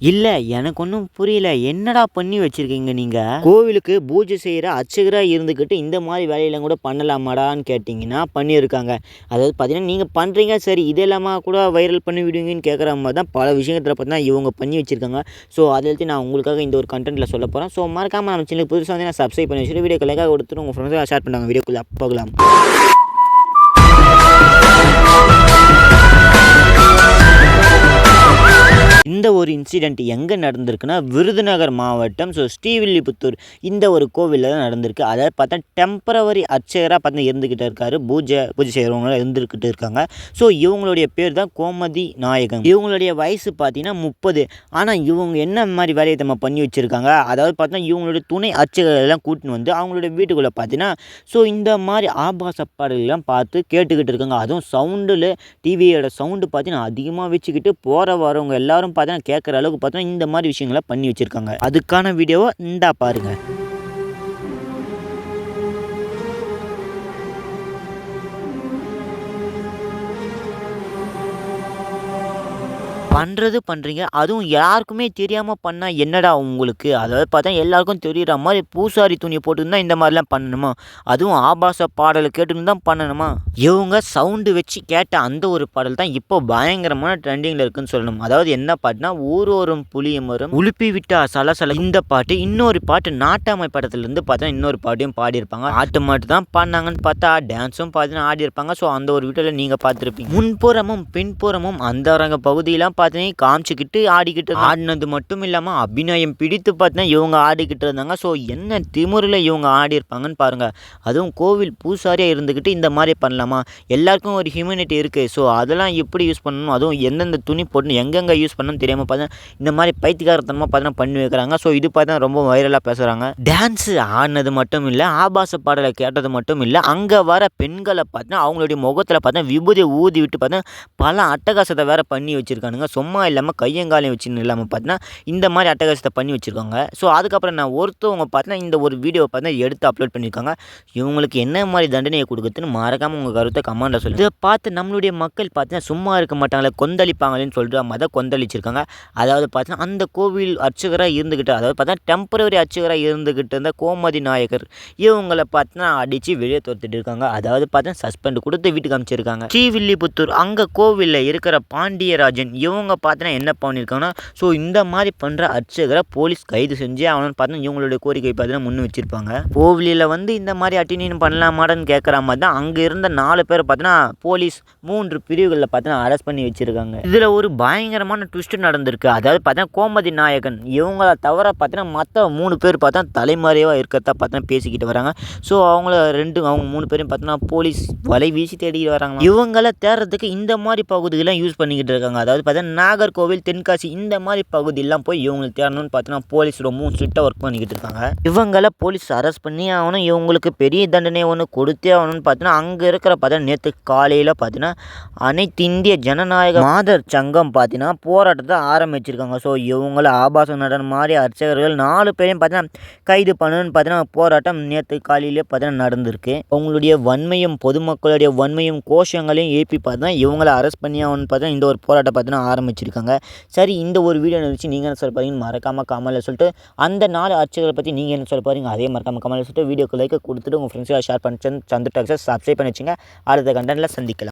இல்ல. எனக்கு ஒண்ணும் புரியல. என்னடா பண்ணி வச்சிருக்கீங்க நீங்க? கோவிலுக்கு பூஜை செய்ற அர்ச்சகரா இருந்துகிட்டு, இந்த மாரி வேலையெல்லாம் கூட பண்ணலாமாடான்னு கேட்டீங்கன்னா, பண்ணியிருக்காங்க. அதாவது பார்த்தீங்கன்னா, நீங்க பண்றீங்க சரி, இதெல்லாமா கூட வைரல் பண்ணி விடுவீங்கன்னு கேட்குற மாரி தான் பல விஷயத்துல பார்த்தீங்கன்னா, இவங்க பண்ணி வச்சிருக்காங்க. ஸோ, அத எடுத்து நான் உங்களுக்காக இந்த ஒரு கன்டென்ட்ல சொல்லப் போறேன். ஸோ, மறக்காம நம்ம சேனலுக்கு புதுசா வந்தீங்கன்னா சப்ஸ்கிரைப் பண்ணி வச்சுட்டு, வீடியோக்கு லைக்கா குடுத்துட்டு உங்க ஃப்ரெண்ட்ஸ்க்கு ஷேர் பண்ணுங்க. வீடியோக்குள்ள போகலாம். இந்த ஒரு இன்சிடென்ட் எங்கே நடந்திருக்குன்னா, விருதுநகர் மாவட்டம் ஸ்ரீவில்லிபுத்தூர் இந்த ஒரு கோவிலில் தான் நடந்திருக்கு. அதாவது பார்த்தா டெம்பரவரி அர்ச்சகராக பார்த்தீங்கன்னா இருந்துக்கிட்டு இருக்காரு. பூஜை செய்கிறவங்களாம் இருந்துக்கிட்டு இருக்காங்க. ஸோ இவங்களுடைய பேர் தான் கோமதி நாயகம். இவங்களுடைய வயசு பார்த்தீங்கன்னா 30. ஆனால் இவங்க என்ன மாதிரி வேலையை நம்ம பண்ணி வச்சுருக்காங்க, அதாவது பார்த்தீங்கன்னா இவங்களுடைய துணை அர்ச்சகர்கள் எல்லாம் கூட்டின்னு வந்து அவங்களுடைய வீட்டுக்குள்ளே பார்த்தீங்கன்னா, ஸோ இந்த மாதிரி ஆபாச பாடல்கள்லாம் பார்த்து கேட்டுக்கிட்டு இருக்காங்க. அதுவும் சவுண்டில் டிவியோட சவுண்டு பார்த்தீங்கன்னா அதிகமாக வச்சுக்கிட்டு போகிற வரவங்க எல்லாரும் பார்த்தீங்கன்னா கேட்குற அளவுக்கு பார்த்தீங்கன்னா இந்த மாதிரி விஷயங்களை பண்ணி வச்சுருக்காங்க. அதுக்கான வீடியோவை இந்தா பாருங்க. பண்ணுறீங்க. அதுவும் யாருக்குமே தெரியாமல் பண்ணால் என்னடா உங்களுக்கு? அதாவது பார்த்தா எல்லாருக்கும் தெரிகிற மாதிரி பூசாரி துணியை போட்டுன்னு இந்த மாதிரிலாம் பண்ணணுமா? அதுவும் ஆபாச பாடலை கேட்டுன்னு தான் பண்ணணுமா? இவங்க சவுண்டு வச்சு கேட்ட அந்த ஒரு பாடல் தான் இப்போ பயங்கரமான ட்ரெண்டிங்கில் இருக்குன்னு சொல்லணும். அதாவது என்ன பாட்டுனா, ஊரோரும் புளியமரம் உலுப்பி விட்டா சலசல இந்த பாட்டு. இன்னொரு பாட்டு நாட்டாமை படத்துலேருந்து பார்த்தா இன்னொரு பாட்டையும் பாடியிருப்பாங்க. ஆட்டு மாட்டு தான் பாடினாங்கன்னு பார்த்தா டான்ஸும் பார்த்தீங்கன்னா ஆடியிருப்பாங்க. ஸோ அந்த ஒரு வீடியோவில் நீங்கள் பார்த்துருப்பீங்க. முன்புறமும் பின்புறமும் அந்தரங்க பகுதியெல்லாம் பார்த்தீங்கன்னா காமிச்சிக்கிட்டு ஆடிக்கிட்டு ஆடினது மட்டும் இல்லாமல் அபிநயம் பிடித்து பார்த்தீங்கன்னா இவங்க ஆடிக்கிட்டு இருந்தாங்க. ஸோ என்ன திமிரில் இவங்க ஆடியிருப்பாங்கன்னு பாருங்கள். அதுவும் கோவில் பூசாரியாக இருந்துக்கிட்டு இந்த மாதிரி பண்ணலாமா? எல்லாருக்கும் ஒரு ஹியூமனிட்டி இருக்குது. ஸோ அதெல்லாம் எப்படி யூஸ் பண்ணணும், அதுவும் எந்தெந்த துணி போட்டு எங்கெங்கே யூஸ் பண்ணணும்னு தெரியாமல் பார்த்தீங்கன்னா இந்த மாதிரி பைத்தியக்காரத்தனமாக பார்த்தீங்கன்னா பண்ணி வைக்கிறாங்க. ஸோ இது பார்த்தா ரொம்ப வைரலாக பேசுகிறாங்க. டான்ஸு ஆடினது மட்டும் இல்லை, ஆபாச பாடலை கேட்டது மட்டும் இல்லை, அங்கே வர பெண்களை பார்த்தீங்கன்னா அவங்களுடைய முகத்தில் பார்த்தீங்கன்னா விபூதியை ஊதி விட்டு பார்த்தீங்கன்னா பல அட்டகாசத்தை வேறு பண்ணி வச்சுருக்கானுங்க. சும்மா இல்லாமல் கையங்காலையும் வச்சுன்னு இல்லாமல் பார்த்தீங்கன்னா இந்த மாதிரி அட்டகாசத்தை பண்ணி வச்சுருக்காங்க. ஸோ அதுக்கப்புறம் நான் ஒருத்தவங்க பார்த்தீங்கன்னா இந்த ஒரு வீடியோவை பார்த்தீங்கன்னா எடுத்து அப்லோட் பண்ணியிருக்காங்க. இவங்களுக்கு என்ன மாதிரி தண்டனையை கொடுக்குதுன்னு மறக்காமல் உங்கள் கருத்தை கமெண்ட்டில் சொல்லுங்கள். இதை பார்த்து நம்மளுடைய மக்கள் பார்த்தீங்கன்னா சும்மா இருக்க மாட்டாங்களே, கொந்தளிப்பாங்களேன்னு சொல்லிட்டு அதை கொந்தளிச்சிருக்காங்க. அதாவது பார்த்தீங்கன்னா அந்த கோவில் அர்ச்சகராக இருந்துக்கிட்டு, அதாவது பார்த்தீங்கன்னா டெம்பரவரி அர்ச்சகராக இருந்துக்கிட்டு இருந்த கோமதி நாயகர் இவங்களை பார்த்தீங்கன்னா அடித்து வெளியே துரத்திட்டு இருக்காங்க. அதாவது பார்த்தீங்கன்னா சஸ்பெண்ட் கொடுத்து வீட்டுக்கு அமைச்சிருக்காங்க. ஸ்ரீவில்லிபுத்தூர் அங்கே கோவிலில் இருக்கிற பாண்டியராஜன் இவங்க பார்த்தீங்கன்னா என்ன பண்ணியிருக்காங்கன்னா, ஸோ இந்த மாதிரி பண்ணுற அர்ச்சகரை போலீஸ் கைது செஞ்சு அவனு பார்த்தீங்கன்னா இவங்களுடைய கோரிக்கை பார்த்தீங்கன்னா முன் வச்சிருப்பாங்க. கோவிலில் வந்து இந்த மாதிரி அட்டினியன் பண்ணலாமான்னு கேட்குற மாதிரி தான் அங்கே இருந்த 4 பேர் பார்த்தீங்கன்னா போலீஸ் 3 பிரிவுகளில் பார்த்தீங்கன்னா அரெஸ்ட் பண்ணி வச்சிருக்காங்க. இதில் ஒரு பயங்கரமான ட்விஸ்ட் நடந்திருக்கு. அதாவது பார்த்தீங்கன்னா கோமதி நாயகன் இவங்கள தவிர பார்த்தீங்கன்னா மற்ற 3 பேர் பார்த்தா தலைமறைவாக இருக்கிறதா பார்த்தீங்கன்னா பேசிக்கிட்டு வராங்க. ஸோ அவங்க 3 பேரும் பார்த்தீங்கன்னா போலீஸ் வலை வீசி தேடிட்டு வராங்க. இவங்களை தேடுறதுக்கு இந்த மாதிரி பகுதிகள்லாம் யூஸ் பண்ணிக்கிட்டு இருக்காங்க. அதாவது பார்த்தீங்கன்னா நாகர்கோவில், தென்காசி இந்த மாதிரி பகுதியெல்லாம் போய் இவங்களை தேடணும்னு பார்த்தீங்கன்னா போலீஸ் ரொம்ப ஸ்ட்ரிக்டாக ஒர்க் பண்ணிக்கிட்டு இருக்காங்க. இவங்களை போலீஸ் அரெஸ்ட் பண்ணி ஆகணும், இவங்களுக்கு பெரிய தண்டனை ஒன்று கொடுத்தே ஆகணும்னு பார்த்தீங்கன்னா அங்கே இருக்கிற பார்த்தீங்கன்னா நேற்று காலையில் பார்த்தீங்கன்னா அனைத்து இந்திய ஜனநாயக மாதர் சங்கம் பார்த்தீங்கன்னா போராட்டத்தை ஆரம்பிச்சிருக்காங்க. ஸோ இவங்களை ஆபாச நடனம் மாதிரி அர்ச்சகர்கள் 4 பேரையும் பார்த்தீங்கன்னா கைது பண்ணணும்னு பார்த்தீங்கன்னா போராட்டம் நேற்று காலையிலே பார்த்தீங்கன்னா நடந்திருக்கு. அவங்களுடைய வன்மையும் பொதுமக்களுடைய வன்மையும் கோஷங்களையும் எழுப்பி பார்த்தீங்கன்னா இவங்களை அரெஸ்ட் பண்ணி ஆகணும்னு பார்த்தீங்கன்னா இந்த ஒரு போராட்டம் பார்த்தீங்கன்னா ஆரம்பிச்சிருக்காங்க. சரி, இந்த ஒரு வீடியோ நினச்சி நீங்கள் என்ன சொல்ல போறீங்கன்னு மறக்காமல் கமெண்ட்ல சொல்லிட்டு, அந்த 4 அர்ச்சகரை பற்றி நீங்கள் என்ன சொல்ல போறீங்க அதே மறக்காமல் கமெண்ட்ல சொல்லிட்டு வீடியோக்கு லைக் கொடுத்துட்டு உங்கள் ஃப்ரெண்ட்ஸுக்கு ஷேர் பண்ணி சந்துட்டு சப்ஸ்கிரைப் பண்ணி வச்சுங்க. அடுத்த கண்டென்ட்ல சந்திக்கலாம்.